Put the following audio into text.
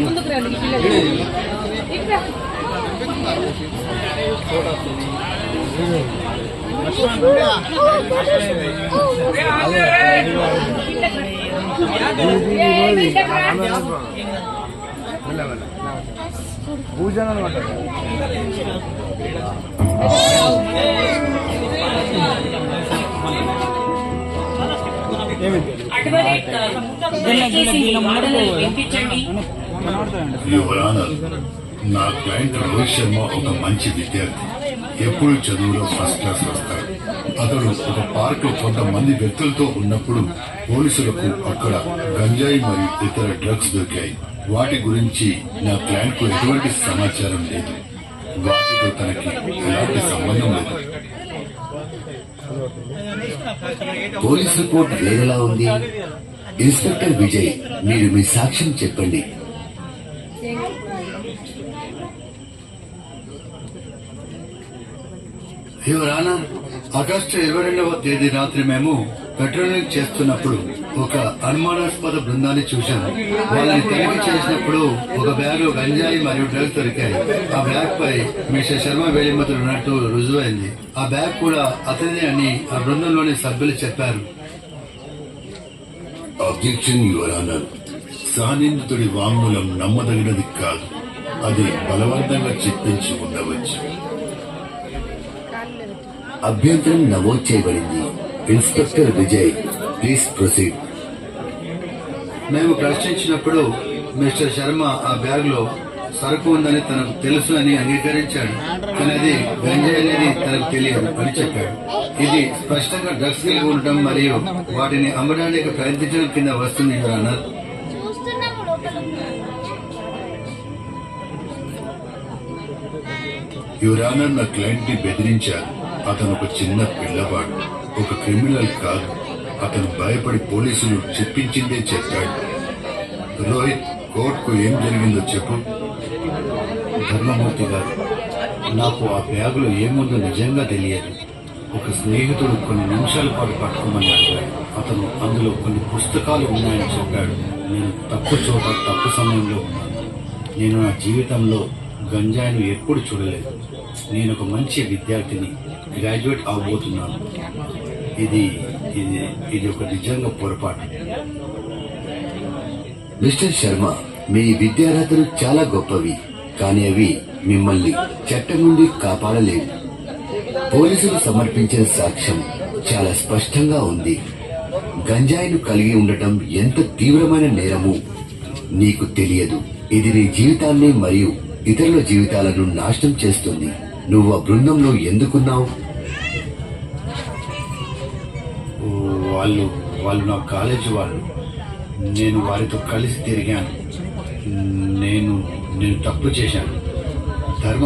ముందుకు రండి పిల్లలు ఇక్కడ భూజన అనమాట నా క్లయింట్ రోహిత్ శర్మ ఒక మంచి విద్యార్థి. ఎప్పుడు చదువులో ఫస్ట్ క్లాస్ వస్తాడు. అతడు ఒక పార్క్ కొంతమంది వ్యక్తులతో ఉన్నప్పుడు పోలీసులకు అక్కడ గంజాయి మరియు ఇతర డ్రగ్స్ దొరికాయి. వాటి గురించి నా క్లయింట్ కు ఎటువంటి సమాచారం లేదు. వాటితో తనకి ఎలాంటి సంబంధం లేదు. పోలీస్ రిపోర్ట్ వేరేలా ఉంది. ఇన్స్పెక్టర్ విజయ్, మీరు మీ సాక్ష్యం చెప్పండి. యువర్ ఆనర్, ఆగస్టు 22వ తేదీ రాత్రి మేము పెట్రోలింగ్ చేస్తున్నప్పుడు ఒక అనుమానాస్పద బృందాన్ని చూశాము. వాళ్ళని తనిఖీ చేసినప్పుడు ఒక బ్యాగ్ గంజాయి మరియు డ్రగ్స్ దొరికాయి. ఆ బ్యాగ్ పై మిస్టర్ శర్మ వేలిముద్ర ఉన్నట్టు రుజువైంది. ఆ బ్యాగ్ కూడా అతనే అని ఆ బృందంలోని సభ్యులు చెప్పారు. అబ్జెక్షన్ యువర్ ఆనర్, సహనిందితుడి వాంగ్మూలం నమ్మదగినది కాదు. అది బలవంతంగా చెప్పించి ఉండవచ్చు. అభ్యంతరం నమోదు చేయబడింది. Inspector Vijay, please proceed. మేము ప్రశ్నించినప్పుడు మిస్టర్ శర్మ ఆ బ్యాగ్ లో సరుకు ఉందని తనకు తెలుసు అని అంగీకరించాడు. కానీ అది గంజాయి అనేది తనకు తెలియదు అని చెప్పాడు. ఇది స్పష్టంగా డ్రగ్స్ కలిగి ఉండటం మరియు వాటిని అమ్మడానికి ప్రయత్నించడం కింద వస్తుంది యువర్ ఆనర్. యువర్ ఆనర్, నా క్లయింట్ ని బెదిరించారు. అతను ఒక చిన్న పిల్లవాడు, ఒక క్రిమినల్ కాదు. అతను భయపడి పోలీసులు చెప్పించిందే చెప్పాడు. రోహిత్, కోర్టుకు ఏం జరిగిందో చెప్పు. ధర్మమూర్తి గారు, నాకు ఆ బ్యాగులో ఏముందో నిజంగా తెలియదు. ఒక స్నేహితుడు కొన్ని నిమిషాల పాటు పట్టుకోమని అడిగాడు. అతను అందులో కొన్ని పుస్తకాలు ఉన్నాయని చెప్పాడు. నేను తప్పు చోట తప్పు సమయంలో ఉన్నాను. నేను నా జీవితంలో గంజాయిని ఎప్పుడు చూడలేదు. నేను ఒక మంచి విద్యార్థిని, గ్రాడ్యుయేట్ అవబోతున్నాను. ఇది ఇది ఇది ఒక నిజంగా పొరపాటు. మిస్టర్ శర్మ, మీ విద్యార్హతలు చాలా గొప్పవి, కానీ అవి మిమ్మల్ని చట్టం నుండి కాపాడలేవు. పోలీసులు సమర్పించిన సాక్ష్యం చాలా స్పష్టంగా ఉంది. గంజాయిను కలిగి ఉండటం ఎంత తీవ్రమైన నేరమో నీకు తెలియదు. ఇది నీ జీవితాన్ని మరియు ఇతరుల జీవితాలను నాశనం చేస్తుంది. నువ్వు ఆ బృందంలో ఎందుకున్నావు? వాళ్ళు నా కాలేజీ వాళ్ళు. నేను వారితో కలిసి తిరిగాను. నేను తప్పు చేశాను. ధర్మం